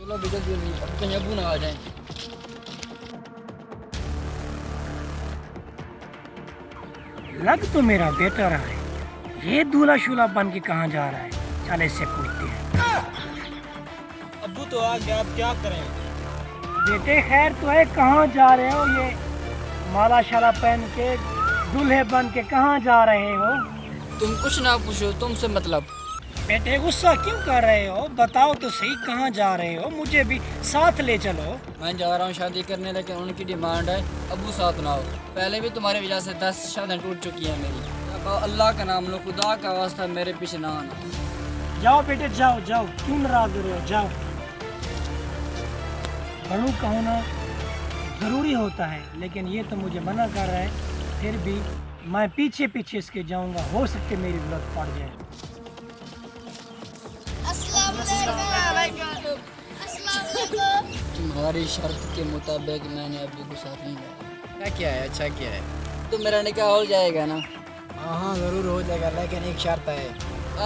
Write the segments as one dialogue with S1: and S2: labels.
S1: चलो भी जल्दी जल्दी, अब कहीं अबू ना आ जाएं।
S2: लग तो मेरा बेटा रहा है, ये दूल्हा शूल्हा बन के कहाँ जा रहा है? चल इससे पूछते हैं।
S1: अबू तो आ गया, अब क्या करें?
S2: बेटे खैर तो है, कहाँ जा रहे हो? ये माला शाला पहन के दूल्हे बन के कहाँ जा रहे हो?
S1: तुम कुछ ना पूछो, तुमसे मतलब।
S2: बेटे गुस्सा क्यों कर रहे हो? बताओ तो सही, कहाँ जा रहे हो? मुझे भी साथ ले चलो।
S1: मैं जा रहा हूँ शादी करने, लेकिन उनकी डिमांड है अबू साथ ना हो। पहले भी तुम्हारी वजह से 10 शादियाँ टूट चुकी हैं मेरी। अब अल्लाह का नाम लो, खुदा का वास्ता मेरे पीछे ना आना।
S2: जाओ बेटे जाओ जाओ, क्यों नाराज हो रहे हो? जाओ। बड़ों का होना ज़रूरी होता है, लेकिन ये तो मुझे मना कर रहा है, फिर भी मैं पीछे पीछे इसके जाऊंगा, हो सकते मेरी जरूरत पड़ जाए।
S1: तुम्हारी शर्त के मुताबिक मैंने अबू को साथ नहीं लिया।
S3: क्या किया है? अच्छा किया है।
S1: तो मेरा निकाह हो जाएगा ना?
S3: हाँ हाँ ज़रूर हो जाएगा, लेकिन एक शर्त है।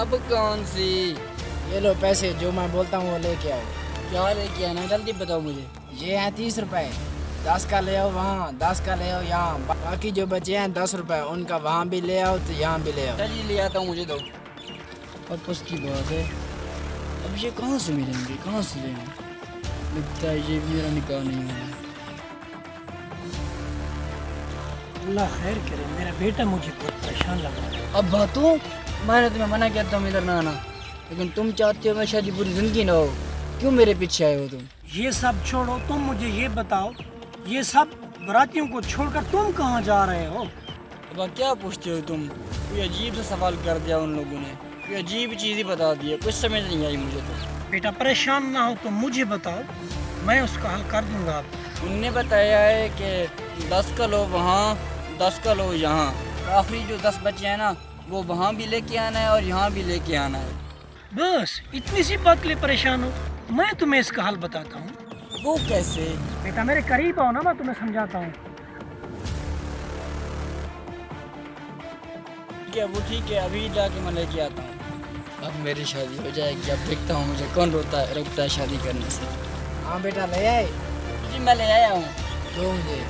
S1: अब कौन सी?
S3: ये लो पैसे, जो मैं बोलता हूँ वो लेके आओ।
S1: क्या लेके आना, जल्दी बताओ मुझे।
S3: ये हैं 30 रुपए, 10 का ले आओ वहाँ, 10 का ले आओ यहाँ, बाकी जो बचे हैं 10 रुपए, उनका वहाँ भी ले आओ तो यहाँ भी ले आओ।
S1: चलिए ले आता हूँ, मुझे दो। और बस की बात है, अब ये कहाँ से मिलेंगे, कहाँ से ले आऊँ? लगता है ये मेरा निकाह नहीं होगा।
S2: अल्लाह खैर करे, मेरा बेटा मुझे बहुत परेशान लग रहा है।
S1: अब बातों, मैंने तुम्हें मना किया तुम इधर ना आना, लेकिन तुम चाहते हो मैं शादी पूरी जिंदगी ना हो। क्यों मेरे पीछे आए हो तुम?
S2: ये सब छोड़ो, तुम मुझे ये बताओ, ये सब बारातियों को छोड़कर तुम कहाँ जा रहे हो?
S1: अब क्या पूछते हो तुम? कोई अजीब सा सवाल कर दिया उन लोगों ने, कोई अजीब चीज़ ही बता दी है, कुछ समझ नहीं आई मुझे तो।
S2: बेटा परेशान ना हो तो मुझे बताओ, मैं उसका हल कर दूंगा।
S1: उनने बताया है कि 10 का लो वहाँ, 10 का लो यहाँ, आखिरी जो 10 बचे हैं ना, वो वहाँ भी लेके आना है और यहाँ भी लेके आना है।
S2: बस इतनी सी बात के लिए परेशान हो? मैं तुम्हें इसका हल बताता हूँ।
S1: वो कैसे?
S2: बेटा मेरे करीब आओ ना, मैं तुम्हें समझाता हूँ।
S1: ठीक है, वो ठीक है, अभी जाके मैं लेके आता हूँ। अब मेरी शादी हो जाएगी, अब देखता हूँ मुझे कौन रुकता है शादी करने से।
S3: हाँ बेटा ले आए।
S1: जी मैं ले आया हूँ।
S3: दो मुझे।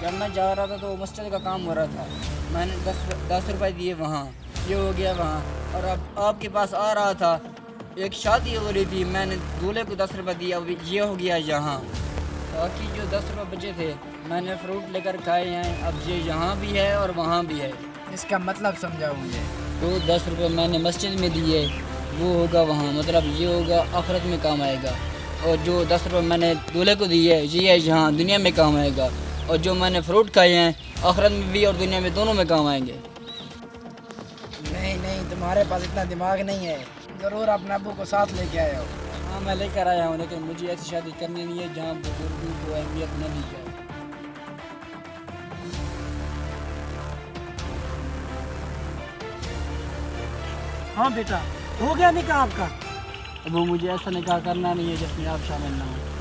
S1: जब मैं जा रहा था तो मस्जिद का काम हो रहा था, मैंने 10 रुपए दिए वहाँ, ये हो गया वहाँ। और अब आपके पास आ रहा था, एक शादी हो रही थी, मैंने दूल्हे को 10 रुपये दिया, अब ये हो गया यहाँ। बाकी जो 10 रुपये बचे थे मैंने फ्रूट लेकर खाए हैं, अब ये यहाँ भी है और वहाँ भी है।
S3: इसका मतलब समझाओ मुझे।
S1: तो 10 रुपये मैंने मस्जिद में दिए, वो होगा वहाँ, मतलब ये होगा आखिरत में काम आएगा। और जो 10 रुपये मैंने दूल्हे को दिए ये है यहाँ दुनिया में काम आएगा। और जो मैंने फ्रूट खाए हैं आखिरत में भी और दुनिया में दोनों में काम आएंगे।
S3: नहीं नहीं, तुम्हारे पास इतना दिमाग नहीं है, ज़रूर अपने अब्बू को साथ लेके आए हो।
S1: हाँ मैं लेकर आया हूँ, लेकिन मुझे ऐसी शादी करनी नहीं है जहाँ बुजुर्गों को अहमियत न दी जाए।
S2: हाँ बेटा, हो गया निकाह आपका?
S1: अब वो मुझे ऐसा निकाह करना नहीं है जिसमें आप शामिल ना हो।